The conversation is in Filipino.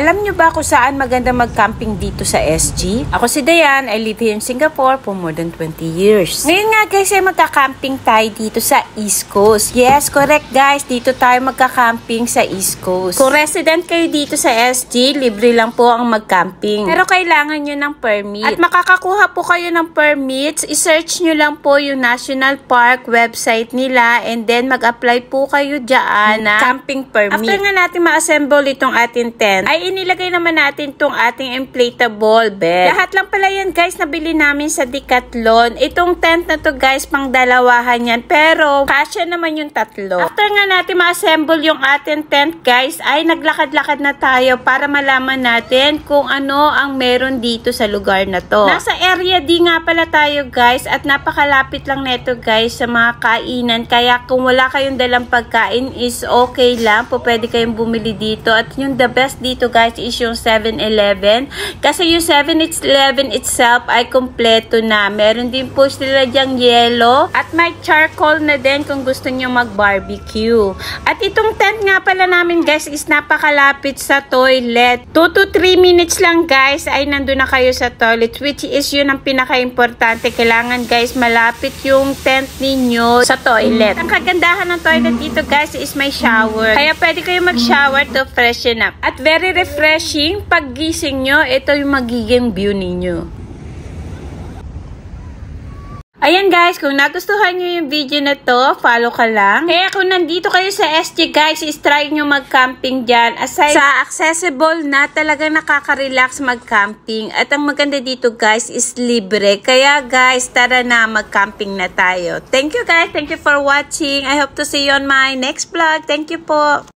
Alam nyo ba kung saan maganda mag-camping dito sa SG? Ako si Dayan, I live here in Singapore for more than 20 years. Ngayon nga guys, ay magka-camping tayo dito sa East Coast. Yes, correct guys, dito tayo magka-camping sa East Coast. Kung resident kayo dito sa SG, libre lang po ang mag-camping. Pero kailangan nyo ng permit. At makakakuha po kayo ng permits, i-search nyo lang po yung National Park website nila and then mag-apply po kayo dyan na camping permit. After nga natin ma-assemble itong ating tent, ay inilagay naman natin itong ating inflatable bed. Lahat lang pala yan guys, nabili namin sa Decathlon. Itong tent na to guys, pang dalawahan yan. Pero, kasya naman yung tatlo. After nga natin ma-assemble yung ating tent guys, ay naglakad-lakad na tayo para malaman natin kung ano ang meron dito sa lugar na to. Nasa area D nga pala tayo guys, at napakalapit lang neto guys sa mga kainan. Kaya kung wala kayong dalang pagkain is okay lang. Pwede kayong bumili dito. At yung the best dito guys is yung 7-Eleven. Kasi yung 7-Eleven itself ay kompleto na. Meron din po sila dyang yellow. At may charcoal na din kung gusto nyo mag-barbecue. At itong tent nga pala namin guys is napakalapit sa toilet. 2 to 3 minutes lang guys ay nandun na kayo sa toilet. Which is yun ang pinaka-importante. Kailangan guys malapit yung tent ninyo sa toilet. Ang kagandahan ng toilet dito guys is may shower. Kaya pwede kayo mag-shower to freshen up. At very refreshing, pag gising nyo, ito yung magiging view ninyo. Ayan guys, kung nagustuhan nyo yung video na to, follow ka lang. Kaya kung nandito kayo sa SG guys, is try nyo mag-camping dyan. Aside sa accessible na talagang nakaka-relax mag-camping. At ang maganda dito guys is libre. Kaya guys, tara na mag-camping na tayo. Thank you guys, thank you for watching. I hope to see you on my next vlog. Thank you po.